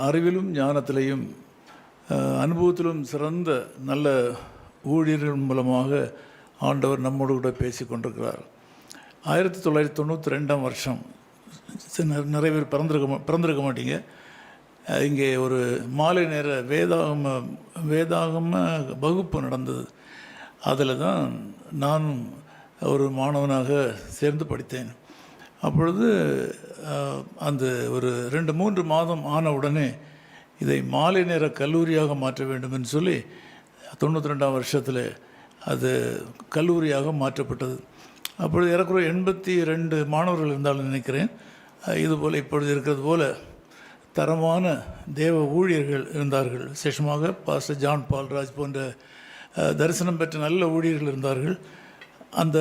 அறிவிலும் ஞானத்திலையும் அனுபவத்திலும் சிறந்த நல்ல ஊழியர்கள் மூலமாக ஆண்டவர் நம்மோடு கூட பேசி கொண்டிருக்கிறார். 1992 வருஷம் நிறைய பேர் பிறந்திருக்க மாட்டீங்க. இங்கே ஒரு மாலை நேர வேதாகம வகுப்பு நடந்தது. அதில் தான் நானும் ஒரு மாணவனாக சேர்ந்து படித்தேன். அப்பொழுது அந்த ஒரு 2-3 மாதம் ஆன உடனே இதை மாலை நேர கல்லூரியாக மாற்ற வேண்டும் என்று சொல்லி 92ஆம் வருஷத்தில் அது கல்லூரியாக மாற்றப்பட்டது. அப்பொழுது ஏறக்குறைய 82 மாணவர்கள் இருந்தாலும் நினைக்கிறேன். இதுபோல் இப்பொழுது இருக்கிறது போல் தரமான தேவ ஊழியர்கள் இருந்தார்கள். விசேஷமாக பாஸ்டர் ஜான் பால்ராஜ் போன்ற தரிசனம் பெற்ற நல்ல ஊழியர்கள் இருந்தார்கள். அந்த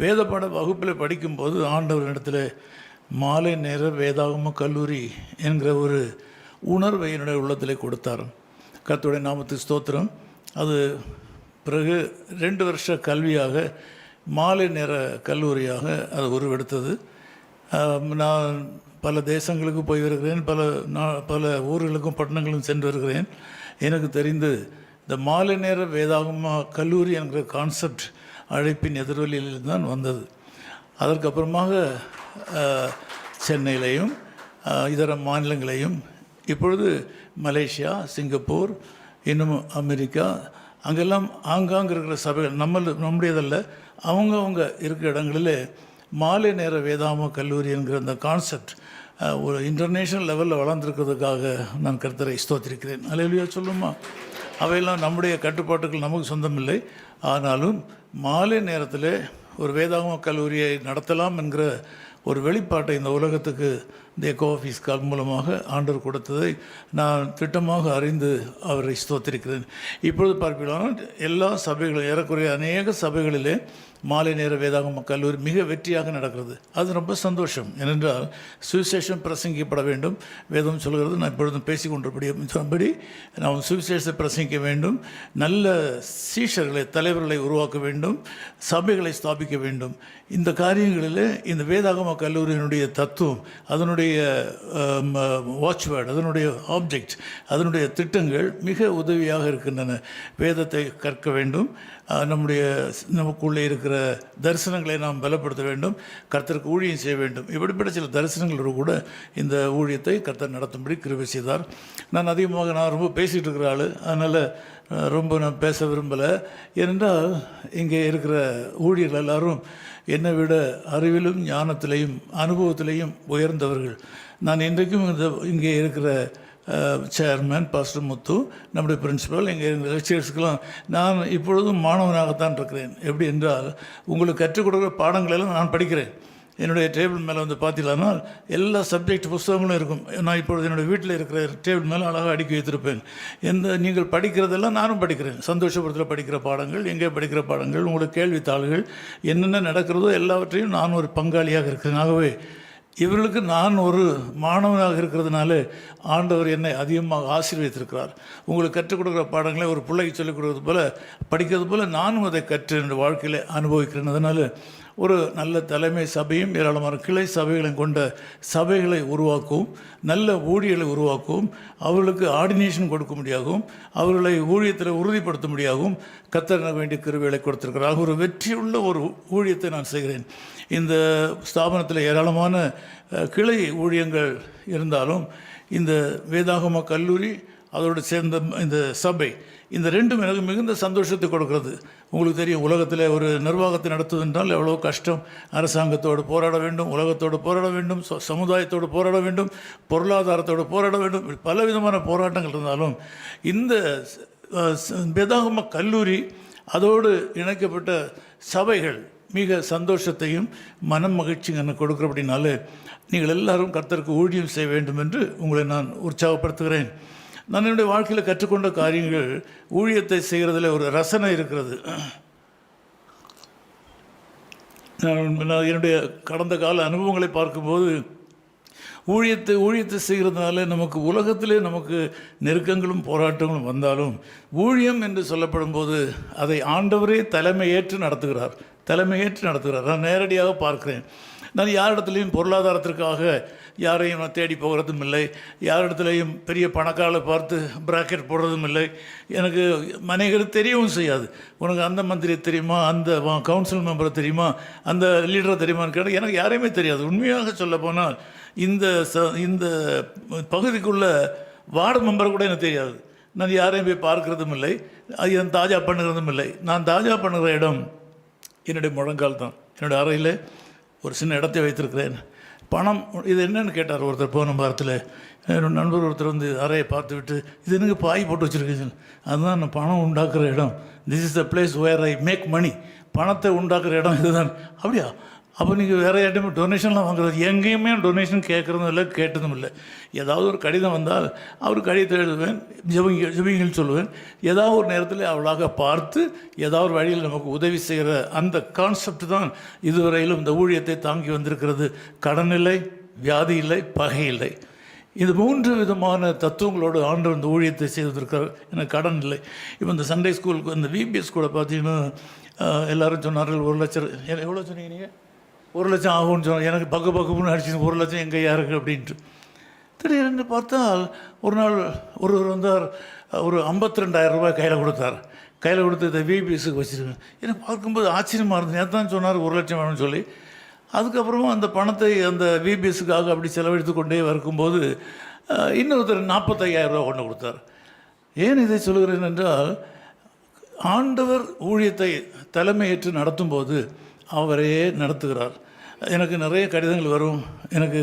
வேதப்பாட வகுப்பில் படிக்கும்போது ஆண்டவரிடத்தில் மாலை நேர வேதாகம கல்லூரி என்கிற ஒரு உணர்வை என்னுடைய உள்ளத்தில் கொடுத்தார். கர்த்தருடைய நாமத்துக்கு ஸ்தோத்திரம். அது பிறகு 2 வருஷ கல்வியாக மாலை நேர கல்லூரியாக அது உருவெடுத்தது. நான் பல தேசங்களுக்கு போய் வருகிறேன், பல ஊர்களுக்கும் பட்டணங்களும் சென்று வருகிறேன். எனக்கு தெரிந்து இந்த மாலை நேர வேதாகம கல்லூரி என்கிற கான்செப்ட் அழைப்பின் எதிரொலியில் தான் வந்தது. அதற்கப்புறமாக சென்னையிலையும் இதர மாநிலங்களையும், இப்பொழுது மலேசியா, சிங்கப்பூர், இன்னும் அமெரிக்கா, அங்கெல்லாம் ஆங்காங்கே இருக்கிற சபைகள் நம்முடையதல்ல, அவங்கவுங்க இருக்கிற இடங்களில் மாலை நேர வேதாகம கல்லூரி என்கிற அந்த கான்செப்ட் ஒரு இன்டர்நேஷ்னல் லெவலில் வளர்ந்துருக்கிறதுக்காக நான் கர்த்தரை ஸ்தோத்திரிக்கிறேன். அல்லேலூயா சொல்லுமா. அவையெல்லாம் நம்முடைய கட்டுப்பாட்டுகள் நமக்கு சொந்தமில்லை. ஆனாலும் மாலை நேரத்தில் ஒரு வேதாகம கல்லூரியை நடத்தலாம் என்கிற ஒரு வெளிப்பாட்டை இந்த உலகத்துக்கு இந்த எக்கோ ஆஃபீஸ் கால் மூலமாக ஆண்டவர் கொடுத்ததை நான் திட்டமாக அறிந்து அவரை ஸ்தோத்திரிக்கிறேன். இப்பொழுது பார்க்கலாம், எல்லா சபைகளும் ஏறக்குறைய அநேக சபைகளிலே மாலை நேர வேதாகம கல்லூரி மிக வெற்றியாக நடக்கிறது. அது ரொம்ப சந்தோஷம். ஏனென்றால் சுவிசேஷம் பிரசங்கிக்கப்பட வேண்டும். வேதம் சொல்கிறது, நான் இப்பொழுதும் பேசி கொண்டபடி நாம் சுவிசேஷத்தை பிரசங்கிக்க வேண்டும், நல்ல சீஷர்களை தலைவர்களை உருவாக்க வேண்டும், சபைகளை ஸ்தாபிக்க வேண்டும். இந்த காரியங்களில் இந்த வேதாகம கல்லூரியினுடைய தத்துவம், அதனுடைய வாட்ச்வேர்டு, அதனுடைய ஆப்ஜெக்ட், அதனுடைய திட்டங்கள் மிக உதவியாக இருக்கின்றன. வேதத்தை கற்க வேண்டும், நமக்குள்ளே இருக்கிற தரிசனங்களை நாம் பலப்படுத்த வேண்டும், கர்த்தருக்கு ஊழியம் செய்ய வேண்டும். இப்படிப்பட்ட சில தரிசனங்களோடு கூட இந்த ஊழியத்தை கர்த்தர் நடத்தும்படி கிருபை செய்தார். நான் ரொம்ப பேசிகிட்டு இருக்கிற ஆள், அதனால் ரொம்ப நான் பேச விரும்பலை. ஏனென்றால் இங்கே இருக்கிற ஊழியர்கள் எல்லாரும் என்னை விட அறிவிலும் ஞானத்திலையும் அனுபவத்திலையும் உயர்ந்தவர்கள். நான் இன்றைக்கும் இங்கே இருக்கிற சேர்மேன் பாஸ்டர் முத்து, நம்முடைய பிரின்சிபல், எங்கள் லெக்சரர்ஸ்க்கெல்லாம் நான் இப்பொழுதும் மாணவனாகத்தான் இருக்கிறேன். எப்படி என்றால், உங்களுக்கு கற்றுக் கொடுக்குற பாடங்களெல்லாம் நான் படிக்கிறேன். என்னுடைய டேபிள் மேலே வந்து பார்த்தீங்கன்னா எல்லா சப்ஜெக்ட் புஸ்தகங்களும் இருக்கும். நான் இப்பொழுது என்னுடைய வீட்டில் இருக்கிற டேபிள் மேலே அழகாக அடுக்கி வைத்திருப்பேன். நீங்கள் படிக்கிறதெல்லாம் நானும் படிக்கிறேன். சந்தோஷபுரத்தில் படிக்கிற பாடங்கள், எங்கே படிக்கிற பாடங்கள், உங்களுக்கு கேள்வித்தாள்கள், என்னென்ன நடக்கிறதோ எல்லாவற்றையும் நான் ஒரு பங்காளியாக இருக்கிறேன். ஆகவே இவர்களுக்கு நான் ஒரு மாணவனாக இருக்கிறதுனால ஆண்டவர் என்னை அதிகமாக ஆசீர்வதித்திருக்கிறார். உங்களுக்கு கற்றுக் கொடுக்குற பாடங்களை ஒரு பிள்ளைக்கு சொல்லிக் கொடுக்குறது போல், படிக்கிறது போல் நானும் அதை கற்று என்னுடைய வாழ்க்கையில் அனுபவிக்கிறேன். அதனால் ஒரு நல்ல தலைமை சபையும் ஏராளமான கிளை சபைகளையும் கொண்ட சபைகளை உருவாக்கவும், நல்ல ஊழியர்களை உருவாக்கவும், அவர்களுக்கு ஆர்டினேஷன் கொடுக்க முடியாகவும், அவர்களை ஊழியத்தில் உறுதிப்படுத்த முடியாகவும் கர்த்தர் வேண்டிய கிருபைகளை கொடுத்திருக்கிறார். ஒரு வெற்றியுள்ள ஒரு ஊழியத்தை நான் செய்கிறேன். இந்த ஸ்தாபனத்தில் ஏராளமான கிளை ஊழியங்கள் இருந்தாலும் இந்த வேதாகம கல்லூரி, அதோடு சேர்ந்த இந்த சபை, இந்த ரெண்டும் எனக்கு மிகுந்த சந்தோஷத்தை கொடுக்கிறது. உங்களுக்கு தெரியும், உலகத்தில் ஒரு நிர்வாகத்தை நடத்துவதென்றால் எவ்வளோ கஷ்டம். அரசாங்கத்தோடு போராட வேண்டும், உலகத்தோடு போராட வேண்டும், சமுதாயத்தோடு போராட வேண்டும், பொருளாதாரத்தோடு போராட வேண்டும். பலவிதமான போராட்டங்கள் இருந்தாலும் இந்த வேதாகம கல்லூரி, அதோடு இணைக்கப்பட்ட சபைகள் மிக சந்தோஷத்தையும் மனம் மகிழ்ச்சியும் எனக்கு கொடுக்குறபடினால நீங்கள் எல்லாரும் கர்த்தருக்கு ஊழியம் செய்ய வேண்டும் என்று உங்களை நான் உற்சாகப்படுத்துகிறேன். நான் என்னுடைய வாழ்க்கையில் கற்றுக்கொண்ட காரியங்கள், ஊழியத்தை செய்கிறதுல ஒரு ரசனை இருக்கிறது. நான் என்னுடைய கடந்த கால அனுபவங்களை பார்க்கும்போது, ஊழியத்தை செய்கிறதுனால நமக்கு உலகத்திலே நமக்கு நெருக்கங்களும் போராட்டங்களும் வந்தாலும், ஊழியம் என்று சொல்லப்படும் போது அதை ஆண்டவரே தலைமையேற்று நடத்துகிறார். நான் நேரடியாக பார்க்கிறேன். நான் யாரிடத்துலையும் பொருளாதாரத்திற்காக யாரையும் நான் தேடி போகிறதும் இல்லை, யாரிடத்துலையும் பெரிய பணக்காரரை பார்த்து பிராக்கெட் போடுறதும் இல்லை. எனக்கு மனைகளுக்கு தெரியவும் செய்யாது. உனக்கு அந்த மந்திரி தெரியுமா, அந்த கவுன்சில் மெம்பரை தெரியுமா, அந்த லீடரை தெரியுமான்னு கேட்டால் எனக்கு யாரையுமே தெரியாது. உண்மையாக சொல்ல போனால் இந்த பகுதிக்குள்ள வார்டு மெம்பரை கூட எனக்கு தெரியாது. நான் யாரையும் போய் பார்க்குறதும் இல்லை, அது என் தாஜா பண்ணுறதும் இல்லை. நான் தாஜா பண்ணுற இடம் என்னுடைய முழங்கால் தான். என்னுடைய அறையில் ஒரு சின்ன இடத்தை வைத்திருக்கிறேன். பணம் இது என்னன்னு கேட்டார் ஒருத்தர் போன வாரத்தில். என்னோட நண்பர் ஒருத்தர் வந்து அறையை பார்த்து விட்டு, இது எனக்கு பாய் போட்டு வச்சுருக்கேன். அதுதான் நான் பணம் உண்டாக்குற இடம். This is the place where I make money. பணத்தை உண்டாக்குற இடம் இதுதான். அப்படியா? அப்போ நீங்கள் வேறு யார்ட்டையுமே டொனேஷன்லாம் வாங்குறது? எங்கேயுமே டொனேஷன் கேட்குறதும் இல்லை, கேட்டதும் இல்லை. ஏதாவது ஒரு கடிதம் வந்தால் அவர் கடிதத்தை எழுதுவேன், ஜெபிங்கள் சொல்லுவேன். ஏதாவது ஒரு நேரத்தில் அவளாக பார்த்து ஏதாவது ஒரு வழியில் நமக்கு உதவி செய்கிற அந்த கான்செப்ட் தான் இதுவரையிலும் இந்த ஊழியத்தை தாங்கி வந்திருக்கிறது. கடன் இல்லை, வியாதி இல்லை, பகை இல்லை. இது 3 விதமான தத்துவங்களோடு ஆண்டவர் இந்த ஊழியத்தை செய்திருக்கிறார். எனக்கு கடன் இல்லை. இப்போ இந்த சண்டே ஸ்கூலுக்கு இந்த விபிஎஸ் கூட பார்த்தீங்கன்னா எல்லோரும் சொன்னார்கள் 1 லட்சம். எவ்வளோ சொன்னீங்க நீங்கள்? 1 லட்சம் ஆகும்னு சொன்னாங்க. எனக்கு பக்குன்னு அடிச்சு 1 லட்சம் எங்கே யாருக்கு அப்படின்ட்டு. திடீர்னு பார்த்தால் ஒரு நாள் ஒருவர் வந்தார், ஒரு 52,000 ரூபாய் கையில் கொடுத்தார். கையில் கொடுத்து இதை விபிஎஸ்க்கு வச்சுருக்கேன். எனக்கு பார்க்கும்போது ஆச்சரியமாக இருந்தது. நேற்று சொன்னார் 1 லட்சம் வேணும்னு சொல்லி. அதுக்கப்புறமா அந்த பணத்தை அந்த விபிஎஸ்ஸுக்காக அப்படி செலவழித்து கொண்டே இருக்கும்போது இன்னொருத்தர் 45,000 ரூபா கொண்டு கொடுத்தார். ஏன் இதை சொல்கிறேன் என்றால், ஆண்டவர் ஊழியத்தை தலைமையேற்று நடத்தும்போது அவரே நடத்துகிறார். எனக்கு நிறைய கடிதங்கள் வரும், எனக்கு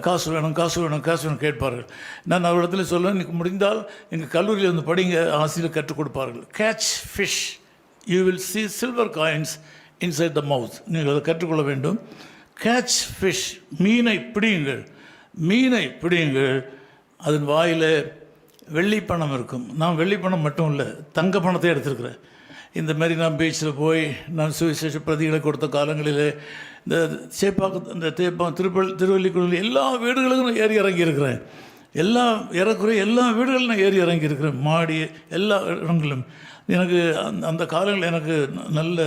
காசு வேணும் காசு வேணும் காசு வேணும் கேட்பார்கள். நான் அவரிடத்துல சொல்லுவேன், எனக்கு முடிந்தால் எங்கள் கல்லூரியில் வந்து படிங்க, ஆசிரியர் கற்றுக் கொடுப்பார்கள். Catch fish, you will see silver coins inside the mouth. நீங்கள் அதை கற்றுக்கொள்ள வேண்டும். கேட்ச் ஃபிஷ், மீனை பிடியுங்கள், மீனை பிடியுங்கள், அதன் வாயில் வெள்ளி பணம் இருக்கும். நான் வெள்ளி பணம் மட்டும் இல்லை, தங்க பணத்தை எடுத்திருக்கிறேன். இந்த மாதிரி நான் பீச்சில் போய் நான் சுவிசேஷ பிரதிகளை கொடுத்த காலங்களில் இந்த இந்த திருவல்லிக்குடியில் எல்லா வீடுகளுக்கும் நான் ஏறி இறங்கியிருக்கிறேன். ஏறக்குறைய எல்லா வீடுகளும் நான் ஏறி இறங்கியிருக்கிறேன். மாடி எல்லா இடங்களும். எனக்கு அந்த காலங்களில் எனக்கு நல்ல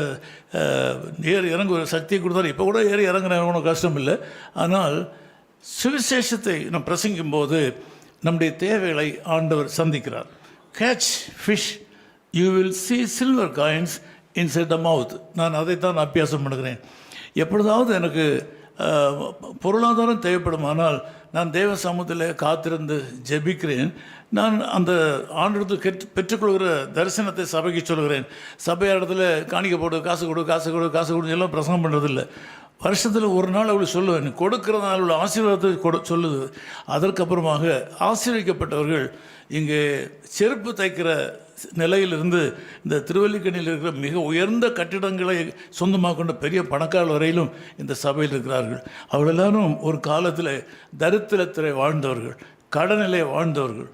ஏறி இறங்க ஒரு சக்தியை கொடுத்தாரு. இப்போ கூட ஏறி இறங்குறேன், ஒன்றும் கஷ்டம் இல்லை. ஆனால் சுவிசேஷத்தை நான் பிரசங்கிக்கும்போது நம்முடைய தேவைகளை ஆண்டவர் சந்திக்கிறார். Catch fish, you will see silver coins inside the mouth. நான் அதைத்தான் அபியாசம் பண்ணுகிறேன். எப்பொழுதாவது எனக்கு பொருளாதாரம் தேவைப்படுமானால் நான் தேவ சமூகத்தில் காத்திருந்து ஜெபிக்கிறேன். நான் அந்த ஆண்டவருக்கு பெற்றுக்கொள்கிற தரிசனத்தை சபைக்கு சொல்கிறேன். சபையாரிடத்தில் காணிக்க போடு, காசு கொடு காசு கொடு காசு கொடு எல்லாம் பிரசங்கம் பண்ணுறதில்லை. வருஷத்தில் ஒரு நாள் அவள் சொல்லுவேன், கொடுக்கிறதுனால உள்ள ஆசீர்வாதத்தை சொல்லுது. அதற்கப்புறமாக ஆசீர்வதிக்கப்பட்டவர்கள் இங்கே செருப்பு தைக்கிற நிலையிலிருந்து இந்த திருவல்லிக்கணியில் இருக்கிற மிக உயர்ந்த கட்டிடங்களை சொந்தமாக கொண்ட பெரிய பணக்காரர் வரையிலும் இந்த சபையில் இருக்கிறார்கள். அவர்கள் எல்லாரும் ஒரு காலத்தில் தரித்திரத்தில் வாழ்ந்தவர்கள், கடனிலே வாழ்ந்தவர்கள்,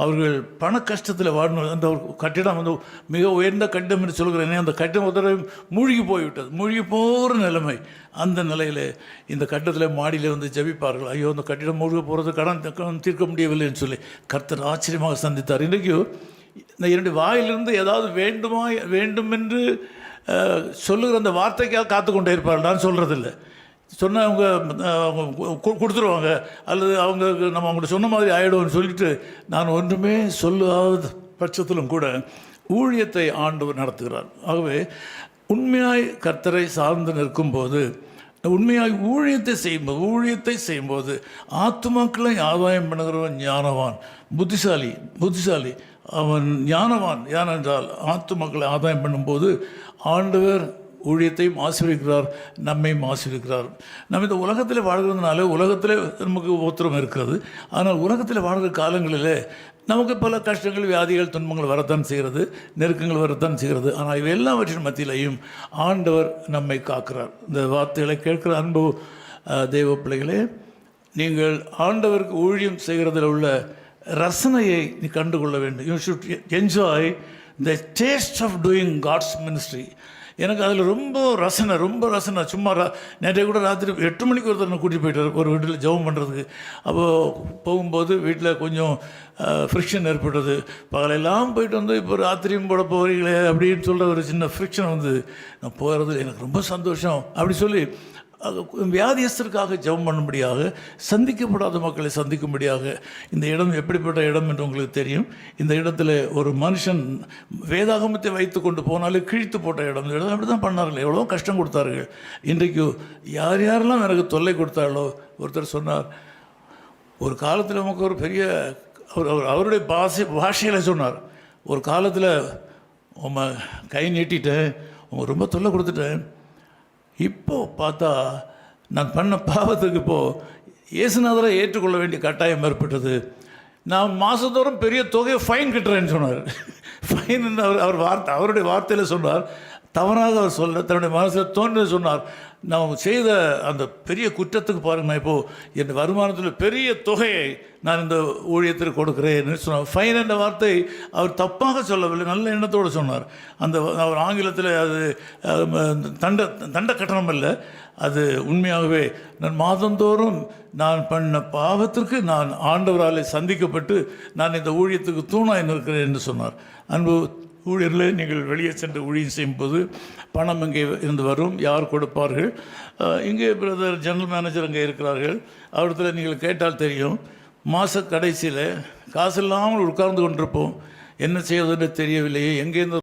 அவர்கள் பண கஷ்டத்தில் வாழ்ந்த அந்த ஒரு கட்டிடம் வந்து மிக உயர்ந்த கட்டிடம் என்று சொல்கிறேனே, அந்த கட்டிடம் ஒரு தடவை மூழ்கி போய்விட்டது, மூழ்கி போகிற நிலைமை. அந்த நிலையில் இந்த கட்டத்தில் மாடியில் வந்து ஜெபிப்பார்கள். ஐயோ, அந்த கட்டிடம் மூழ்க போகிறது, கடன் தீர்க்க முடியவில்லைன்னு சொல்லி கர்த்தர் ஆச்சரியமாக சந்தித்தார். இன்றைக்கும் இந்த 2 வாயிலிருந்து ஏதாவது வேண்டுமென்று சொல்லுகிற அந்த வார்த்தைக்காக காத்து கொண்டே இருப்பார்கள். நான் சொல்கிறதில்லை, சொன்னால் அவங்க கொடுத்துருவாங்க, அல்லது நம்ம அவங்கள்ட்ட சொன்ன மாதிரி ஆகிடும்னு சொல்லிட்டு நான் ஒன்றுமே சொல்லாத பட்சத்திலும் கூட ஊழியத்தை ஆண்டவர் நடத்துகிறார். ஆகவே உண்மையாய் கர்த்தரை சார்ந்து நிற்கும்போது, உண்மையாய் ஊழியத்தை செய்யும்போது ஆத்துமாக்களை ஆதாயம் பண்ணுகிறவன் ஞானவான், புத்திசாலி அவன் ஞானவான். ஏனென்றால் ஆத்துமாக்களை ஆதாயம் பண்ணும்போது ஆண்டவர் ஊழியத்தையும் ஆசீர்வதிக்கிறார், நம்மையும் ஆசீர்வதிக்கிறார். நம்ம இந்த உலகத்தில் வாழ்கிறதுனால உலகத்தில் நமக்கு உத்தரவு இருக்கிறது. ஆனால் உலகத்தில் வாழ்கிற காலங்களில் நமக்கு பல கஷ்டங்கள், வியாதிகள், துன்பங்கள் வரத்தான் செய்கிறது, நெருக்கங்கள் வரத்தான் செய்கிறது. ஆனால் இவை எல்லாவற்றின் மத்தியிலையும் ஆண்டவர் நம்மை காக்கிறார். இந்த வார்த்தைகளை கேட்கிற அன்பு தெய்வ பிள்ளைகளே, நீங்கள் ஆண்டவருக்கு ஊழியம் செய்கிறதில் உள்ள ரசனையை நீ கண்டுகொள்ள வேண்டும். You should enjoy the taste of doing God's ministry. எனக்கு அதில் ரொம்ப ரசனை. சும்மா நேற்றைய கூட ராத்திரி 8 மணிக்கு ஒருத்தர் நான் கூட்டிகிட்டு போயிட்டார் ஒரு வீட்டில் ஜெபம் பண்ணுறதுக்கு. அப்போது போகும்போது வீட்டில் கொஞ்சம் ஃப்ரிக்ஷன் ஏற்பட்டது. பகலெல்லாம் போயிட்டு வந்து இப்போ ராத்திரியும் போட போகிறீங்களே அப்படின்னு சொல்கிற ஒரு சின்ன ஃப்ரிக்ஷன் வந்து நான் போகிறது எனக்கு ரொம்ப சந்தோஷம் அப்படி சொல்லி வியாதியஸ்தருக்காக ஜெபம் பண்ணும்படியாக, சந்திக்கப்படாத மக்களை சந்திக்கும்படியாக. இந்த இடம் எப்படிப்பட்ட இடம் என்று உங்களுக்கு தெரியும். இந்த இடத்துல ஒரு மனுஷன் வேதாகமத்தை வைத்து கொண்டு போனாலே கிழித்து போட்ட இடம். இந்த இடம் அப்படி தான் பண்ணார்கள், எவ்வளோ கஷ்டம் கொடுத்தார்கள். இன்றைக்கு யார் யாரெல்லாம் எனக்கு தொல்லை கொடுத்தார்களோ, ஒருத்தர் சொன்னார், ஒரு காலத்தில் நமக்கு ஒரு பெரிய அவருடைய பாஷையில் சொன்னார், ஒரு காலத்தில் உம்மை கை நீட்டிட்டேன், உங்க ரொம்ப தொல்லை கொடுத்துட்டேன், இப்போ பார்த்தா நான் பண்ண பாவத்துக்கு இப்போது இயேசுநாதரை ஏற்றுக்கொள்ள வேண்டிய கட்டாயம் ஏற்பட்டது. நான் மாதந்தோறும் பெரிய தொகையை ஃபைன் கட்டுறேன்னு சொன்னார். ஃபைன் அவருடைய வார்த்தையில் சொன்னார். தவறாக அவர் சொல்ல, தன்னுடைய மனசில் தோன்றி சொன்னார். நான் செய்த அந்த பெரிய குற்றத்துக்கு பாருங்கள், நான் இப்போது என் வருமானத்தில் பெரிய தொகையை நான் இந்த ஊழியத்திற்கு கொடுக்குறேன்னு சொன்னார். ஃபைன் என்ற வார்த்தை அவர் தப்பாக சொல்லவில்லை, நல்ல எண்ணத்தோடு சொன்னார். அந்த அவர் ஆங்கிலத்தில் அது தண்ட கட்டணம் இல்லை, அது உண்மையாகவே நான் மாதந்தோறும் நான் பண்ண பாவத்திற்கு நான் ஆண்டவராலே சந்திக்கப்பட்டு நான் இந்த ஊழியத்துக்கு தூணாய் நிற்கிறேன் என்று சொன்னார். அன்பு ஊழியர்களே, நீங்கள் வெளியே சென்று ஊழியம் செய்யும்போது பணம் இங்கே இருந்து வரும், யார் கொடுப்பார்கள்? இங்கே பிரதர் ஜெனரல் மேனேஜர் அங்கே இருக்கிறார்கள், அவரிடத்துல நீங்கள் கேட்டால் தெரியும். மாத கடைசியில் காசு இல்லாமல் உட்கார்ந்து கொண்டிருப்போம், என்ன செய்வதுன்னு தெரியவில்லையே, எங்கேருந்து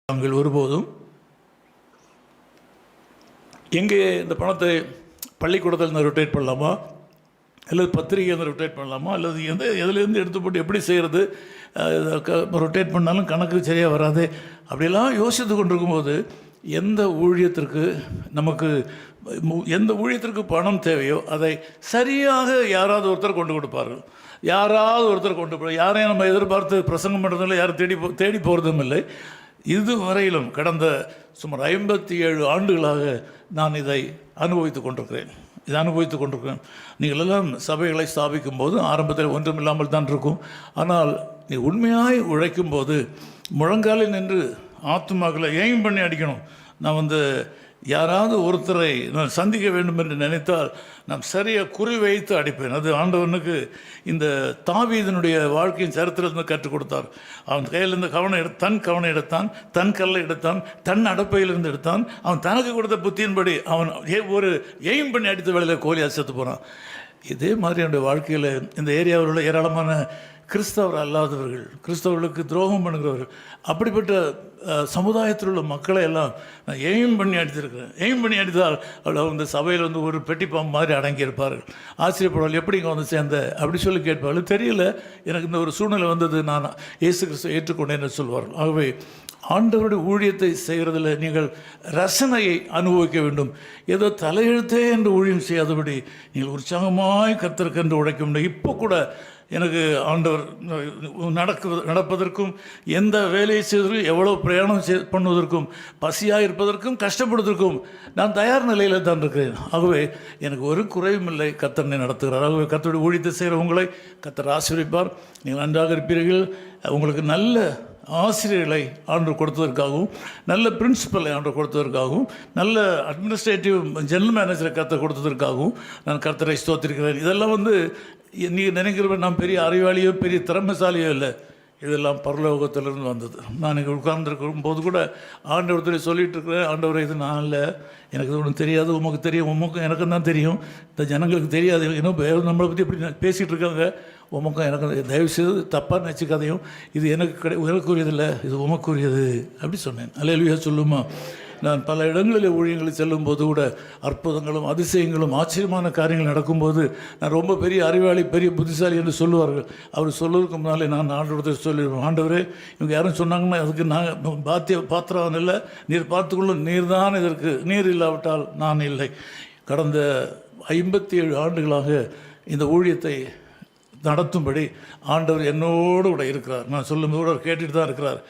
நாங்கள் ஒருபோதும் எங்கே இந்த பணத்தை பள்ளிக்கூடத்தில் ரொட்டேட் பண்ணலாமா, அல்லது பத்திரிகை வந்து ரொட்டேட் பண்ணலாமா, அல்லது எதுலேருந்து எடுத்து போட்டு எப்படி செய்கிறது, ரொட்டேட் பண்ணாலும் கணக்கு சரியாக வராது, அப்படியெல்லாம் யோசித்து கொண்டிருக்கும்போது எந்த ஊழியத்திற்கு பணம் தேவையோ அதை சரியாக யாராவது ஒருத்தர் கொண்டு கொடுப்பார்கள். யாரையும் நம்ம எதிர்பார்த்து பிரசங்கம் பண்ணுறதில்லை, யாரும் தேடி போகிறதும் இல்லை. இதுவரையிலும் கடந்த சுமார் 57 ஆண்டுகளாக நான் இதை அனுபவித்து கொண்டிருக்கிறேன். நீங்கள் எல்லாம் சபைகளை ஸ்தாபிக்கும் போது ஆரம்பத்தில் ஒன்றும் இல்லாமல் தான் இருக்கும். ஆனால் நீ உண்மையாய் உழைக்கும் போது முழங்காலில் நின்று ஆத்துமாக்களை எய்ம் பண்ணி அடிக்கணும். நான் யாராவது ஒருத்தரை நான் சந்திக்க வேண்டும் என்று நினைத்தால் நான் சரியாக குறி வைத்து அடிப்பேன். அது ஆண்டவனுக்கு இந்த தாவீதினுடைய வாழ்க்கையின் சரித்திரத்தில் கற்றுக் கொடுத்தார். அவன் கையிலிருந்து தன் கவனம் எடுத்தான், தன் கல்லை எடுத்தான், தன் அடப்பையிலிருந்து எடுத்தான். அவன் தனக்கு கொடுத்த புத்தியின்படி அவன் ஒரு எய்ம் பண்ணி அடித்த வேலையில் கோலியாக செத்து போனான். இதே மாதிரி என்னுடைய வாழ்க்கையில் இந்த ஏரியாவில் உள்ள ஏராளமான கிறிஸ்தவர் அல்லாதவர்கள், கிறிஸ்தவர்களுக்கு துரோகம் பண்ணுகிறவர்கள், அப்படிப்பட்ட சமுதாயத்தில் உள்ள மக்களை எல்லாம் நான் எய்ம் பண்ணி அடித்திருக்கிறேன். எய்ம் பண்ணி அடித்தால் அவள் இந்த சபையில் ஒரு பெட்டிப்பாம்பு மாதிரி அடங்கியிருப்பார்கள். ஆச்சரியப்படுவாள், எப்படி இங்கே சேர்ந்த அப்படி சொல்லி கேட்பார்கள். தெரியல, எனக்கு இந்த ஒரு சூழ்நிலை வந்தது, நான் இயேசு கிறிஸ்துவை ஏற்றுக்கொண்டேன்னு சொல்வார்கள். ஆகவே ஆண்டவருடைய ஊழியத்தை செய்கிறதில் நீங்கள் ரசனையை அனுபவிக்க வேண்டும். ஏதோ தலையெழுத்தே என்று ஊழியம் செய்யாதபடி நீங்கள் உற்சாகமாய் கர்த்தருக்கென்று உழைக்க வேண்டும். இப்போ கூட எனக்கு ஆண்டவர் நடப்பதற்கும், எந்த வேலையை செய்வதற்கும், எவ்வளோ பிரயாணம் பண்ணுவதற்கும், பசியாக இருப்பதற்கும், கஷ்டப்படுவதற்கும் நான் தயார் நிலையில் தான் இருக்கிறேன். ஆகவே எனக்கு ஒரு குறையும் இல்லை, கர்த்தர் நடத்துகிறார். ஆகவே கர்த்தருடைய ஊழியத்தை செய்கிற உங்களை கர்த்தர் ஆசீர்வதிப்பார். நீங்கள் நன்றாக இருப்பீர்கள். உங்களுக்கு நல்ல ஆசிரியர்களை ஆண்டவர் கொடுத்ததற்காகவும், நல்ல பிரின்சிபலை ஆண்டவர் கொடுத்ததற்காகவும், நல்ல அட்மினிஸ்ட்ரேட்டிவ் ஜெனரல் மேனேஜரை கர்த்தர் கொடுத்ததற்காகவும் நான் கர்த்தரை ஸ்தோத்திரிக்கிறேன். இதெல்லாம் நீங்கள் நினைக்கிறவன் நான் பெரிய அறிவாளியோ பெரிய திறமைசாலியோ இல்லை, இதெல்லாம் பரலோகத்திலிருந்து வந்தது. நான் இங்கே உட்கார்ந்துருக்கும் போது கூட ஆண்டவரத்தில் சொல்லிகிட்டு இருக்கிறேன், ஆண்டவரை இது நான் இல்லை, எனக்கு இது ஒன்றும் தெரியாது, உமக்கு தெரியும், உமக்கும் எனக்கும் தான் தெரியும், இந்த ஜனங்களுக்கு தெரியாது, இன்னும் நம்மளை பற்றி எப்படி பேசிகிட்டு இருக்காங்க, உமக்கும் எனக்கு தயவுசெய்து தப்பாக நினச்சிக்காதையும், இது எனக்குரியதில்லை, இது உமக்குரியது அப்படி சொன்னேன். அல்லேலூயா சொல்லுமா. நான் பல இடங்களில் ஊழியங்களில் செல்லும்போது கூட அற்புதங்களும் அதிசயங்களும் ஆச்சரியமான காரியங்கள் நடக்கும்போது நான் ரொம்ப பெரிய அறிவாளி, பெரிய புத்திசாலி என்று சொல்லுவார்கள். அவர் சொல்லுவதற்கு முன்னாலே நான் ஆண்டவரத்தை சொல்லிடுவேன், ஆண்டவரே இவங்க யாரும் சொன்னாங்கன்னா அதுக்கு நான் பாத்திரம் இல்லை, நீர் பார்த்துக்கொள்ளும், நீர் தான் இதற்கு, நீர் இல்லாவிட்டால் நான் இல்லை. கடந்த 57 ஆண்டுகளாக இந்த ஊழியத்தை நடத்தும்படி ஆண்டவர் என்னோடு கூட இருக்கிறார். நான் சொல்லும்போது கூட கேட்டுட்டு தான் இருக்கிறார்.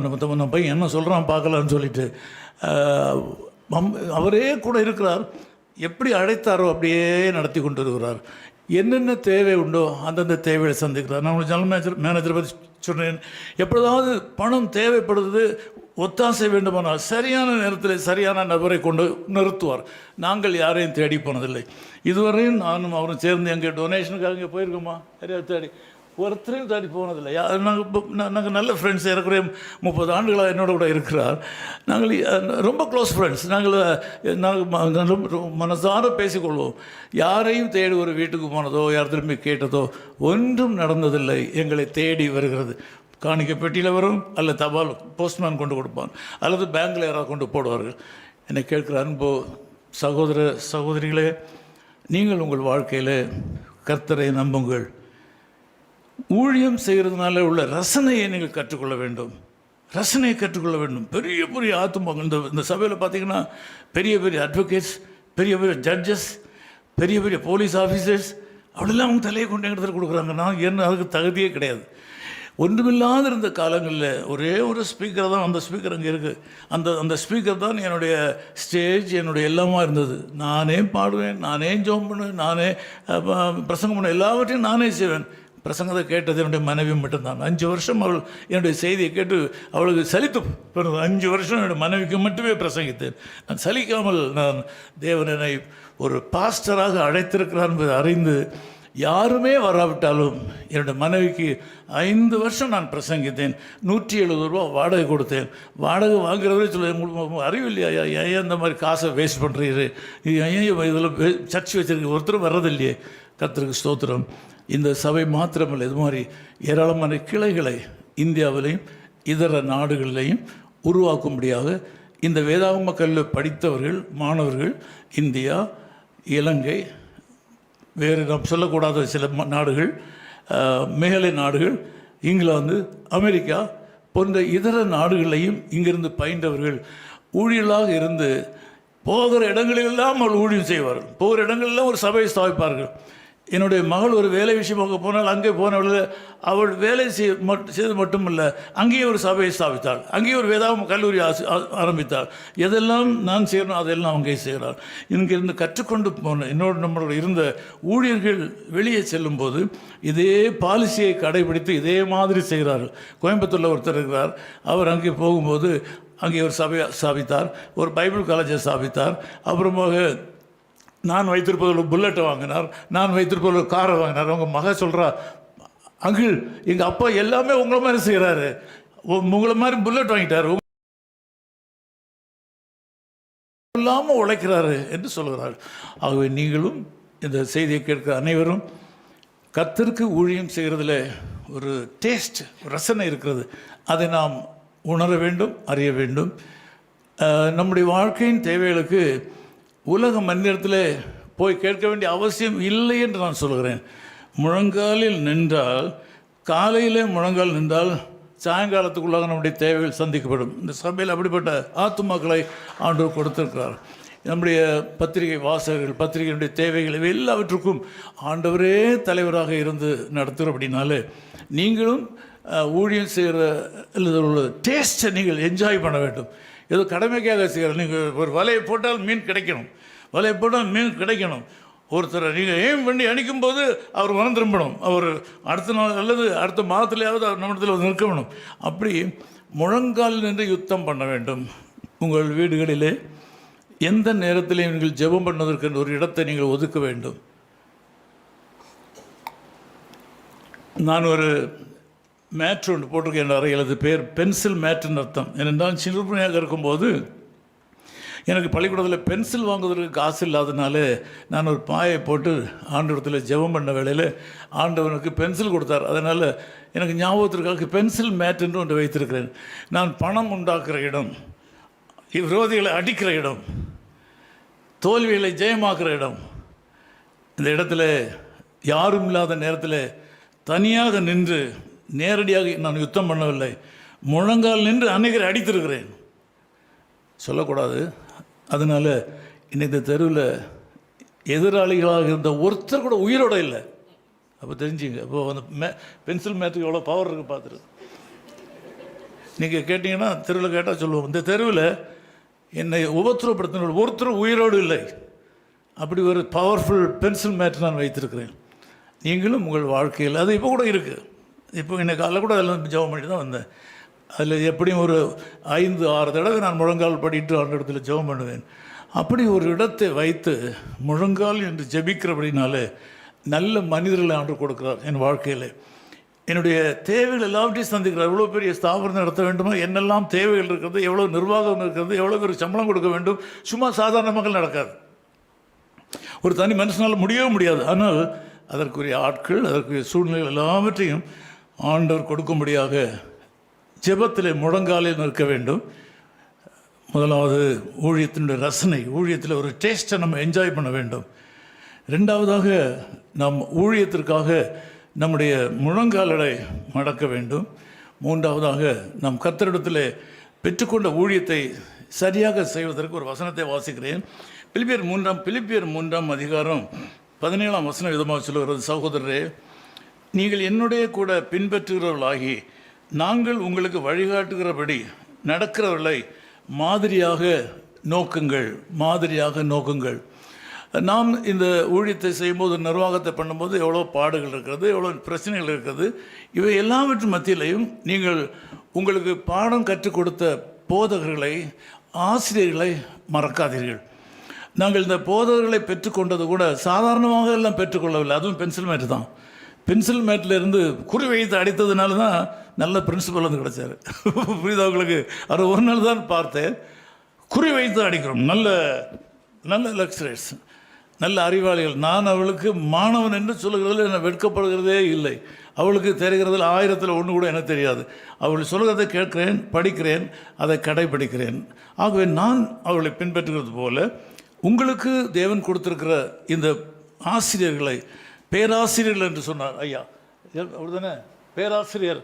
நம்ம பையன் என்ன சொல்கிறான் பார்க்கலான்னு சொல்லிட்டு அவரே கூட இருக்கிறார். எப்படி அழைத்தாரோ அப்படியே நடத்தி கொண்டு இருக்கிறார். என்னென்ன தேவை உண்டோ அந்தந்த தேவையை சந்திக்கிறார். நான் ஜெனரல் மேனேஜரை பற்றி சொன்னேன், எப்பொழுதாவது பணம் தேவைப்படுது, ஒத்தாசை வேண்டுமானால் சரியான நேரத்தில் சரியான நபரை கொண்டு நிறுத்துவார். நாங்கள் யாரையும் தேடி போனதில்லை. இதுவரையும் நானும் அவரும் சேர்ந்து எங்கள் டொனேஷனுக்காக இங்கே போயிருக்கோமா, நிறையா தேடி ஒருத்தரையும் தாண்டி போனதில்லை. நாங்கள் நல்ல ஃப்ரெண்ட்ஸ், ஏறக்குறைய 30 ஆண்டுகளாக என்னோட கூட இருக்கிறார். நாங்கள் ரொம்ப க்ளோஸ் ஃப்ரெண்ட்ஸ். நாங்கள் மனசார பேசிக்கொள்வோம். யாரையும் தேடி ஒரு வீட்டுக்கு போனதோ யார் திரும்பி கேட்டதோ ஒன்றும் நடந்ததில்லை. எங்களை தேடி வருகிறது. காணிக்கை பெட்டியில் வரும், அல்லது தபால் போஸ்ட்மேன் கொண்டு கொடுப்பான், அல்லது பேங்கில் யாராவது கொண்டு போடுவார்கள். என்னை கேட்குற அன்போ சகோதர சகோதரிகளே, நீங்கள் உங்கள் வாழ்க்கையில் கர்த்தரை நம்புங்கள். ஊழியம் செய்கிறதுனால உள்ள ரசனையை நீங்கள் கற்றுக்கொள்ள வேண்டும். ரசனையை கற்றுக்கொள்ள வேண்டும். பெரிய பெரிய ஆத்துமாங்க இந்த சபையில் பார்த்தீங்கன்னா பெரிய பெரிய அட்வொகேட்ஸ், பெரிய பெரிய ஜட்ஜஸ், பெரிய பெரிய போலீஸ் ஆஃபீஸர்ஸ், அப்படிலாம் அவங்க தலையை கொண்டு இடத்துல கொடுக்குறாங்க. நான் என்ன அதுக்கு தகுதியே கிடையாது. ஒன்றுமில்லாத இருந்த காலங்களில் ஒரே ஒரு ஸ்பீக்கர் தான், அந்த ஸ்பீக்கர் அங்கே இருக்குது. அந்த ஸ்பீக்கர் தான் என்னுடைய ஸ்டேஜ், என்னுடைய எல்லாமா இருந்தது. நானே பாடுவேன், நானே ஜெபம் பண்ணுவேன், நானே பிரசங்கம் பண்ணுவேன், எல்லாவற்றையும் நானே செய்வேன். பிரசங்கத்தை கேட்டது என்னுடைய மனைவி மட்டும்தான். 5 வருஷம் அவள் என்னுடைய செய்தியை கேட்டு அவளுக்கு சலித்து பிறகு 5 வருஷம் என்னுடைய மனைவிக்கு மட்டுமே பிரசங்கித்தேன். நான் சலிக்காமல், நான் தேவன் என்னை ஒரு பாஸ்டராக அழைத்திருக்கிறார் என்பதை அறிந்து யாருமே வராவிட்டாலும் என்னுடைய மனைவிக்கு 5 வருஷம் நான் பிரசங்கித்தேன். 170 ரூபா வாடகை கொடுத்தேன். வாடகை வாங்குறவரே சொல்ல, உங்களுக்கு அறிவு இல்லையா, ஏன் இந்த மாதிரி காசை வேஸ்ட் பண்ணுறீரு, ஏன் இதில் சர்ச் வச்சுருக்கு, ஒருத்தரும் வர்றதில்லையே. கர்த்தருக்கு ஸ்தோத்திரம். இந்த சபை மாத்திரமல்ல, இது மாதிரி ஏராளமான கிளைகளை இந்தியாவிலையும் இதர நாடுகளிலையும் உருவாக்கும்படியாக இந்த வேதாகம கல்வியில் படித்தவர்கள் மாணவர்கள் இந்தியா, இலங்கை, வேறு நாம் சொல்லக்கூடாத சில நாடுகள், மேலை நாடுகள், இங்கிலாந்து, அமெரிக்கா போன்ற இதர நாடுகளையும் இங்கிருந்து பயின்றவர்கள் ஊழியர்களாக இருந்து போகிற இடங்களிலெல்லாம் அவர்கள் ஊழியம் செய்வார்கள். போகிற இடங்களெல்லாம் ஒரு சபையை ஸ்தாபிப்பார்கள். என்னுடைய மகள் ஒரு வேலை விஷயமாக போனால் அங்கே போனவர்கள் அவள் வேலை செய்து மட்டுமல்ல, அங்கேயே ஒரு சபையை ஸ்தாபித்தாள், அங்கேயே ஒரு வேதாகம கல்லூரி ஆரம்பித்தாள். எதெல்லாம் நான் செய்யணும் அதெல்லாம் அங்கே செய்கிறாள். இங்கிருந்து கற்றுக்கொண்டு போன நம்மளோட இருந்த ஊழியர்கள் வெளியே செல்லும்போது இதே பாலிசியை கடைபிடித்து இதே மாதிரி செய்கிறார்கள். கோயம்புத்தூரில் ஒருத்தர் இருக்கிறார். அவர் அங்கே போகும்போது அங்கே ஒரு சபையை ஸ்தாபித்தார், ஒரு பைபிள் காலேஜை ஸ்தாபித்தார். அப்புறமாக நான் வைத்திருப்பதில் ஒரு புல்லட்டை வாங்கினார், நான் வைத்திருப்பதில் ஒரு காரை வாங்கினார். அவங்க மக சொல்கிறா, அங்கிள் எங்கள் அப்பா எல்லாமே உங்களை மாதிரி செய்கிறாரு, உங்களை மாதிரி புல்லட் வாங்கிட்டார், இல்லாமல் உழைக்கிறாரு என்று சொல்கிறார். ஆகவே நீங்களும் இந்த செய்தியை கேட்கிற அனைவரும் கர்த்தருக்கு ஊழியம் செய்கிறதுல ஒரு டேஸ்ட், ரசனை இருக்கிறது. அதை நாம் உணர வேண்டும், அறிய வேண்டும். நம்முடைய வாழ்க்கையின் தேவைகளுக்கு உலக மந்திரத்தில் போய் கேட்க வேண்டிய அவசியம் இல்லை என்று நான் சொல்கிறேன். முழங்காலில் நின்றால், காலையில் முழங்கால் நின்றால் சாயங்காலத்துக்குள்ளாக நம்முடைய தேவைகள் சந்திக்கப்படும். இந்த சபையில் அப்படிப்பட்ட ஆத்துமாக்களை ஆண்டவர் கொடுத்திருக்கிறார். நம்முடைய பத்திரிகை வாசகர்கள், பத்திரிகையினுடைய தேவைகள் இவை எல்லாவற்றுக்கும் ஆண்டவரே தலைவராக இருந்து நடத்துகிற அப்படின்னாலே நீங்களும் ஊழியம் செய்கிற உள்ள டேஸ்ட்டை நீங்கள் என்ஜாய் பண்ண வேண்டும். ஏதோ கடமைக்காக செய்கிற, நீங்கள் ஒரு வலையை போட்டால் மீன் கிடைக்கணும், வலையை போட்டால் மீன் கிடைக்கணும். ஒருத்தரை நீங்கள் ஏம் பண்ணி அணிக்கும்போது அவர் மனம் திரும்பணும், அவர் அடுத்த நாள் அல்லது அடுத்த மாதத்துலையாவது அவர் நம்மிடத்தில் நிற்கணும். அப்படி முழங்கால் நின்று யுத்தம் பண்ண வேண்டும். உங்கள் வீடுகளிலே எந்த நேரத்திலையும் நீங்கள் ஜெபம் பண்ணுவதற்கு ஒரு இடத்தை நீங்கள் ஒதுக்க வேண்டும். நான் ஒரு மேட்ரு ஒன்று போட்டிருக்கேன் என் அறையில். அது பேர் பென்சில் மேட்டுன்னு அர்த்தம். ஏனென்றால் சிறுபிள்ளையாக இருக்கும்போது எனக்கு பள்ளிக்கூடத்தில் பென்சில் வாங்குவதற்கு காசு இல்லாதனால நான் ஒரு பாயை போட்டு ஆண்டவரத்தில் ஜெபம் பண்ண வேளையில் ஆண்டவனுக்கு பென்சில் கொடுத்தார். அதனால் எனக்கு ஞாபகத்திற்காக பென்சில் மேட் என்று ஒன்று வைத்திருக்கிறேன். நான் பணம் உண்டாக்குற இடம், விரோதிகளை அடிக்கிற இடம், தோல்விகளை ஜெயமாக்குற இடம், இந்த இடத்துல யாரும் இல்லாத நேரத்தில் தனியாக நின்று நேரடியாக நான் யுத்தம் பண்ணவில்லை, முழங்கால் நின்று அநேகரை அடித்திருக்கிறேன். சொல்லக்கூடாது. அதனால் இன்னைக்கு தெருவில் எதிராளிகளாக இருந்த ஒருத்தர் கூட உயிரோடு இல்லை. அப்போ தெரிஞ்சுங்க. அப்போ அந்த பென்சில் மேத்துக்கு எவ்வளோ பவர் இருக்குது பார்த்துரு. நீங்கள் கேட்டிங்கன்னா தெருவில் கேட்டால் சொல்லுவோம், இந்த தெருவில் என்னை உபத்திரப்படுத்தின ஒருத்தர் உயிரோடு இல்லை. அப்படி ஒரு பவர்ஃபுல் பென்சில் மேட் நான் வைத்திருக்கிறேன். நீங்களும் உங்கள் வாழ்க்கையில் அது இப்போ கூட இருக்குது. இப்போ இன்னைக்கு காலையில் கூட அதில் ஜெபம் பண்ணிட்டு தான் வந்தேன். அதில் எப்படியும் ஒரு 5-6 தடவை நான் முழங்கால் படிட்டு அந்த இடத்துல ஜெபம் பண்ணுவேன். அப்படி ஒரு இடத்தை வைத்து முழங்கால் என்று ஜெபிக்கிறபடினாலே நல்ல மனிதர்களை ஆண்டு கொடுக்குறார் என் வாழ்க்கையில். என்னுடைய தேவைகள் எல்லாவற்றையும் சந்திக்கிறார். எவ்வளோ பெரிய ஸ்தாபனம் நடத்த வேண்டுமோ, என்னெல்லாம் தேவைகள் இருக்கிறது, எவ்வளோ நிர்வாகம் இருக்கிறது, எவ்வளோ பேருக்கு சம்பளம் கொடுக்க வேண்டும், சும்மா சாதாரண மக்கள் நடக்காது. ஒரு தனி மனுஷனால் முடியவே முடியாது. ஆனால் அதற்குரிய ஆட்கள், அதற்குரிய சூழ்நிலைகள் எல்லாவற்றையும் ஆண்டவர் கொடுக்கும்படியாக ஜெபத்தில் முழங்காலில் நிற்க வேண்டும். முதலாவது ஊழியத்தினுடைய ரசனை, ஊழியத்தில் ஒரு டேஸ்ட்டை நம்ம என்ஜாய் பண்ண வேண்டும். ரெண்டாவதாக நாம் ஊழியத்திற்காக நம்முடைய முழங்கால்களை மடக்க வேண்டும். மூன்றாவதாக நாம் கர்த்தரிடத்தில் பெற்றுக்கொண்ட ஊழியத்தை சரியாக செய்வதற்கு ஒரு வசனத்தை வாசிக்கிறேன். பிலிப்பியர் 3 அதிகாரம் 17 வசனம் விதமாக சொல்லுகிறது, சகோதரரே, நீங்கள் என்னுடைய கூட பின்பற்றுகிறவர்களாகி நாங்கள் உங்களுக்கு வழிகாட்டுகிறபடி நடக்கிறவர்களை மாதிரியாக நோக்குங்கள். நாம் இந்த ஊழியத்தை செய்யும்போது, நிர்வாகத்தை பண்ணும்போது எவ்வளோ பாடுகள் இருக்கிறது, எவ்வளோ பிரச்சனைகள் இருக்கிறது. இவை எல்லாவற்றின் மத்தியிலையும் நீங்கள் உங்களுக்கு பாடம் கற்றுக் கொடுத்த போதகர்களை, ஆசிரியர்களை மறக்காதீர்கள். நாங்கள் இந்த போதகர்களை பெற்றுக்கொண்டது கூட சாதாரணமாக எல்லாம் பெற்றுக்கொள்ளவில்லை. அதுவும் பென்சில் மேட்டு தான். பென்சில் மேட்டில் குறி வைத்து அடித்ததுனால தான் நல்ல பிரின்சிபல் வந்து கிடச்சார். புரியுதா உங்களுக்கு? அவர் ஒரு நாள் தான் பார்த்தேன். குறி வைத்து அடிக்கிறோம். நல்ல நல்ல லெக்சரர்ஸ், நல்ல அறிவாளிகள். நான் அவளுக்கு மாணவன் என்று சொல்லுகிறதில் என்ன வெட்கப்படுகிறதே இல்லை. அவளுக்கு தெரிகிறதில் 1000ல் 1 கூட எனக்கு தெரியாது. அவள் சொல்கிறதை கேட்கிறேன், படிக்கிறேன், அதை கடைபிடிக்கிறேன். ஆகவே நான் அவளை பின்பற்றுகிறது போல உங்களுக்கு தேவன் கொடுத்திருக்கிற இந்த ஆசிரியர்களை, பேராசிரியர்கள் என்று சொன்னார் ஐயா, அப்படிதானே? பேராசிரியர்,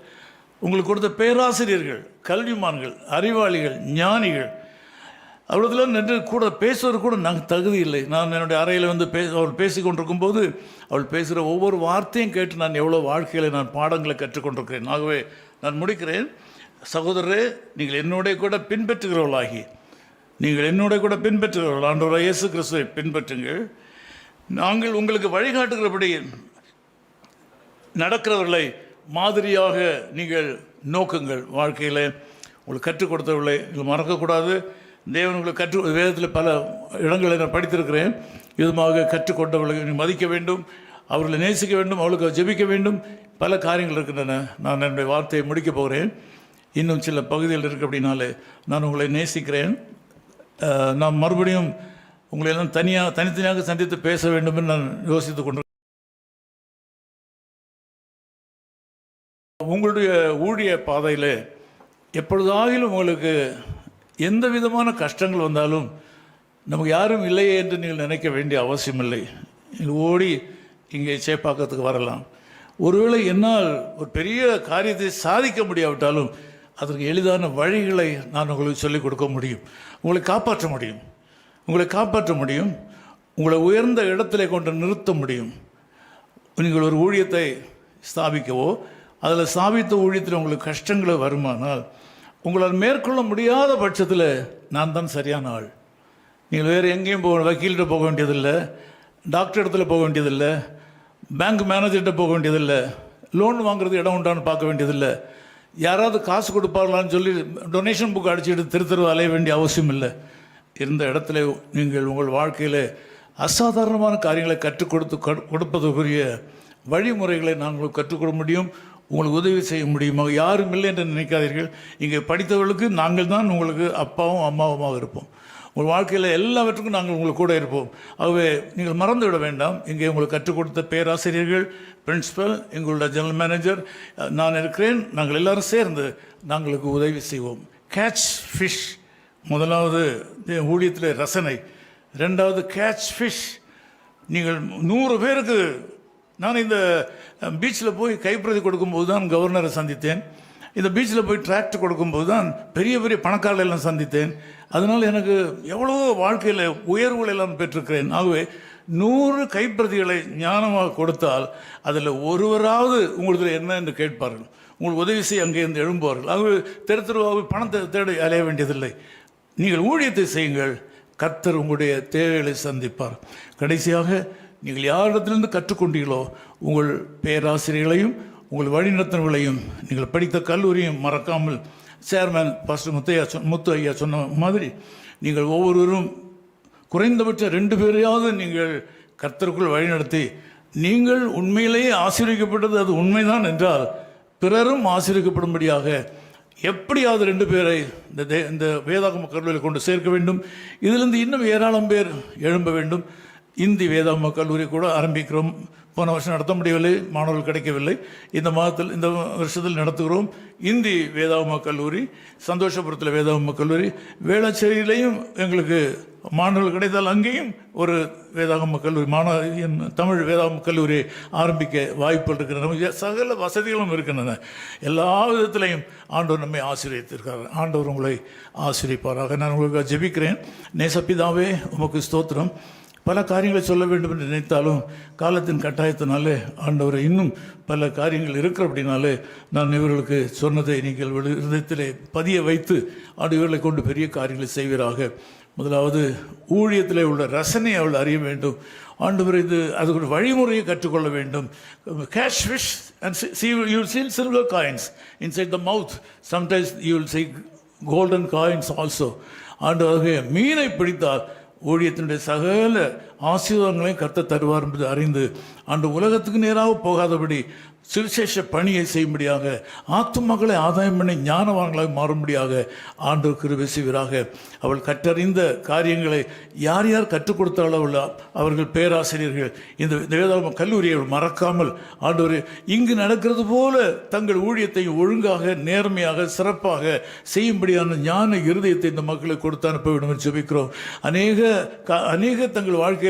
உங்களுக்கு கொடுத்த பேராசிரியர்கள், கல்விமான்கள், அறிவாளிகள், ஞானிகள், அவ்வளோதெல்லாம் நின்று கூட பேசுவது கூட நாங்கள் தகுதி இல்லை. நான் என்னுடைய அறையில் அவள் பேசி கொண்டிருக்கும் போது அவள் பேசுகிற ஒவ்வொரு வார்த்தையும் கேட்டு நான் எவ்வளோ வாழ்க்கையில் நான் பாடங்களை கற்றுக்கொண்டிருக்கிறேன். ஆகவே நான் முடிக்கிறேன். சகோதரரே, நீங்கள் என்னுடைய கூட பின்பற்றுகிறவர்களாகி, ஆண்டவராகிய இயேசு கிறிஸ்துவை பின்பற்றுங்கள். நாங்கள் உங்களுக்கு வழிகாட்டுகிறபடி நடக்கிறவர்களை மாதிரியாக நீங்கள் நோக்குங்கள். வாழ்க்கையில் உங்களுக்கு கற்றுக் கொடுத்தவர்களை நீங்கள் மறக்கக்கூடாது. தேவன் உங்களுக்கு வேதத்தில் பல இடங்களை நான் படித்திருக்கிறேன். இதுமாக கற்றுக்கொண்டவர்களை மதிக்க வேண்டும், அவர்களை நேசிக்க வேண்டும், அவளுக்கு ஜெபிக்க வேண்டும். பல காரியங்கள் இருக்கின்றன. நான் என்னுடைய வார்த்தையை முடிக்கப் போகிறேன். இன்னும் சில பகுதிகள் இருக்குது. அப்படின்னாலே நான் உங்களை நேசிக்கிறேன். நான் மறுபடியும் உங்களை எல்லாம் தனித்தனியாக சந்தித்து பேச வேண்டும் என்று நான் யோசித்து கொண்டு, உங்களுடைய ஊழிய பாதையில் எப்பொழுதாகிலும் உங்களுக்கு எந்த விதமான கஷ்டங்கள் வந்தாலும் நமக்கு யாரும் இல்லையே என்று நீங்கள் நினைக்க வேண்டிய அவசியமில்லை. நீங்கள் ஓடி இங்கே சேப்பாக்கத்துக்கு வரலாம். ஒருவேளை என்னால் ஒரு பெரிய காரியத்தை சாதிக்க முடியாவிட்டாலும் அதற்கு எளிதான வழிகளை நான் உங்களுக்கு சொல்லிக் கொடுக்க முடியும். உங்களை காப்பாற்ற முடியும். உங்களை உயர்ந்த இடத்துல கொண்டு நிறுத்த முடியும். நீங்கள் ஒரு ஊழியத்தை ஸ்தாபிக்கவோ, அதில் ஸ்தாபித்த ஊழியத்தில் உங்களுக்கு கஷ்டங்கள் வருமானால், உங்களால் மேற்கொள்ள முடியாத பட்சத்தில் நான் தான் சரியான ஆள். நீங்கள் வேறு எங்கேயும் வக்கீல்கிட்ட போக வேண்டியதில்லை, டாக்டர் இடத்துல போக வேண்டியதில்லை, பேங்க் மேனேஜர்கிட்ட போக வேண்டியதில்லை, லோன் வாங்குறது இடம் உண்டான்னு பார்க்க வேண்டியதில்லை, யாராவது காசு கொடுப்பார்களான்னு சொல்லி டொனேஷன் புக் அடிச்சுட்டு தெரு அலைய வேண்டிய அவசியம் இல்லை. இருந்த இடத்துல நீங்கள் உங்கள் வாழ்க்கையில் அசாதாரணமான காரியங்களை கற்றுக் கொடுப்பதற்குரிய வழிமுறைகளை நாங்கள் கற்றுக்கொள்ள முடியும். உங்களுக்கு உதவி செய்ய முடியுமா? யாரும் இல்லை என்று நினைக்காதீர்கள். இங்கே படித்தவர்களுக்கு நாங்கள் தான் உங்களுக்கு அப்பாவும் அம்மாவுமாக இருப்போம். உங்கள் வாழ்க்கையில் எல்லாவற்றுக்கும் நாங்கள் உங்களுக்கு கூட இருப்போம். ஆகவே நீங்கள் மறந்து விட வேண்டாம். இங்கே உங்களுக்கு கற்றுக் கொடுத்த பேராசிரியர்கள், பிரின்சிபல், எங்களுடைய ஜெனரல் மேனேஜர், நான் இருக்கிறேன். நாங்கள் எல்லாரும் சேர்ந்து நாங்களுக்கு உதவி செய்வோம். கேட்ச் ஃபிஷ், முதலாவது ஊழியத்தில் ரசனை. ரெண்டாவது கேட்ச் ஃபிஷ். நீங்கள் 100 பேருக்கு, நான் இந்த பீச்சில் போய் கைப்பிரதி கொடுக்கும்போது தான் கவர்னரை சந்தித்தேன். இந்த பீச்சில் போய் டிராக்ட் கொடுக்கும்போது தான் பெரிய பெரிய பணக்காரர்களெல்லாம் சந்தித்தேன். அதனால் எனக்கு எவ்வளோ வாழ்க்கையில் உயர்வுகள் எல்லாம் பெற்றிருக்கிறேன். ஆகவே 100 கைப்பிரதிகளை ஞானமாக கொடுத்தால் அதில் ஒருவராவது உங்களுக்கு என்ன என்று கேட்பார்கள். உங்களுக்கு உதவி செய்ய அங்கே இருந்து எழும்புவார்கள். ஆகவே தெருவாக பணத்தை தேடி அலைய வேண்டியதில்லை. நீங்கள் ஊழியத்தை செய்யுங்கள், கர்த்தர் உங்களுடைய தேவைகளை சந்திப்பார். கடைசியாக நீங்கள் யாரிடத்திலிருந்து கற்றுக்கொண்டீர்களோ உங்கள் பேராசிரியர்களையும் உங்கள் வழிநடத்தினர்களையும் நீங்கள் படித்த கல்லூரியும் மறக்காமல், சேர்மேன் பாஸ்டர் முத்து ஐயா சொன்ன மாதிரி, நீங்கள் ஒவ்வொருவரும் குறைந்தபட்சம் 2 பேரையாவது நீங்கள் கர்த்தருக்குள் வழிநடத்தி, நீங்கள் உண்மையிலேயே ஆசீர்வதிக்கப்பட்டது அது உண்மைதான் என்றால் பிறரும் ஆசீர்வதிக்கப்படும்படியாக எப்படியாவது 2 பேரை இந்த வேதாகம கல்லூரியில் கொண்டு சேர்க்க வேண்டும். இதிலிருந்து இன்னும் ஏராளம் பேர் எழும்ப வேண்டும். இந்தி வேதாகம கல்லூரி கூட ஆரம்பிக்கிறோம். போன வருஷம் நடத்த முடியவில்லை, மாணவர்கள் கிடைக்கவில்லை. இந்த வருஷத்தில் நடத்துகிறோம். இந்தி வேதாகம கல்லூரி, சந்தோஷபுரத்தில் வேதாகம கல்லூரி, வேளச்சேரியிலையும் எங்களுக்கு மாணவர்கள் கிடைத்தால் அங்கேயும் ஒரு வேதாகம கல்லூரி, தமிழ் வேதாகம கல்லூரியை ஆரம்பிக்க வாய்ப்புகள் இருக்கின்றன. சகல வசதிகளும் இருக்கின்றன. எல்லா விதத்திலையும் ஆண்டவர் நம்மை ஆசீர்வதித்திருக்கிறார். ஆண்டவர் உங்களை ஆசீர்வதிப்பாராக. நான் உங்களுக்கு ஜெபிக்கிறேன். நேசப்பிதாவே, உமக்கு ஸ்தோத்திரம். பல காரியங்களை சொல்ல வேண்டும் என்று நினைத்தாலும் காலத்தின் கட்டாயத்தினாலே ஆண்டவரை இன்னும் பல காரியங்கள் இருக்கிற அப்படின்னாலே நான் இவர்களுக்கு சொன்னதை நீங்கள் இருதயத்திலே பதிய வைத்து இவர்களை கொண்டு பெரிய காரியங்களை செய்வீராக. முதலாவது ஊழியத்திலே உள்ள ரசனை அவள் அறிய வேண்டும். ஆண்டவர் அதுக்கு ஒரு வழிமுறையை கற்றுக்கொள்ள வேண்டும். Cash fish and you will see silver coins inside the mouth. Sometimes you will see golden coins also. ஆண்டவரே, மீனை பிடித்தால் ஊழியத்தினுடைய சகல ஆசீர்வாதங்களையும் கர்த்தர் தருவார் என்பது அறிந்து உலகத்துக்கு நேராக போகாதபடி சுவிசேஷ பணியை செய்யும்படியாக, ஆத்துமக்களை ஆதாயம் பண்ணி ஞானவான்களாக மாறும்படியாக ஆண்டவர் கிருபை செய்வீராக. அவள் கற்றறிந்த காரியங்களை யார் யார் கற்றுக் கொடுத்தாலோ அவர்கள் பேராசிரியர்கள் இந்த வேதாகம கல்லூரியை மறக்காமல் ஆண்டவர் இங்கு நடக்கிறது போல தங்கள் ஊழியத்தை ஒழுங்காக, நேர்மையாக, சிறப்பாக செய்யும்படியான ஞான இருதயத்தை இந்த மக்களை கொடுத்து அனுப்ப வேண்டும் என்று ஜெபிக்கிறோம். அநேக தங்கள் வாழ்க்கையில்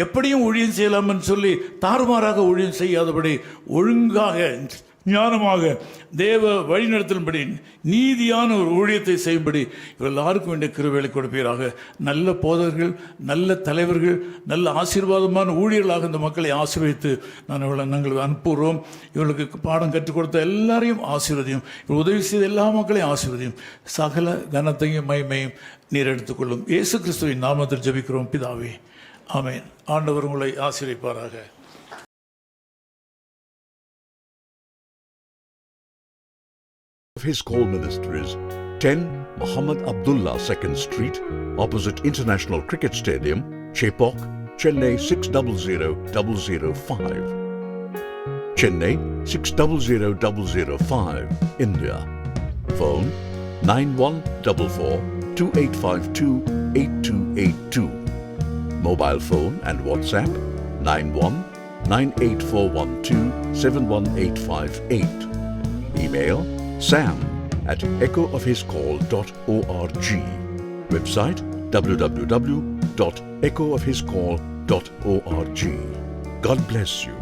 எப்படியும் ஊழியம் செய்யலாம் என்று சொல்லி தாறுமாறாக ஊழியம் செய்யாதபடி ஒழுங்காக, ஞானமாக, தேவ வழிநடத்தின்படி நீதியான ஒரு ஊழியத்தை செய்யும்படி இவர்கள் எல்லாருக்கும் வேண்டிய கிருபைகளை கொடுப்பீராக. நல்ல போதகர்கள், நல்ல தலைவர்கள், நல்ல ஆசீர்வாதமான ஊழியர்களாக இந்த மக்களை ஆசீர்வதித்து நாங்கள் அனுப்புகிறோம். இவர்களுக்கு பாடம் கற்றுக் கொடுத்த எல்லாரையும் ஆசீர்வதியும், உதவி செய்த எல்லா மக்களையும் ஆசீர்வதியும். சகல கனத்தையும் மகிமையும் நீர் எடுத்துக்கொள்ளும். இயேசு கிறிஸ்துவின் நாமத்தில் ஜெபிக்கிறோம் பிதாவே, ஆமென். ஆண்டவர் உங்களை ஆசீர்வதிப்பாராக. His Call Ministries, 10 Muhammad Abdullah 2nd Street, opposite International Cricket Stadium, Chepauk, Chennai 600005. Chennai 600005, India. Phone 9144-2852-8282. Mobile phone and WhatsApp 91-98412-71858. Email sam@echoofhiscall.org. Website www.echoofhiscall.org. God bless you.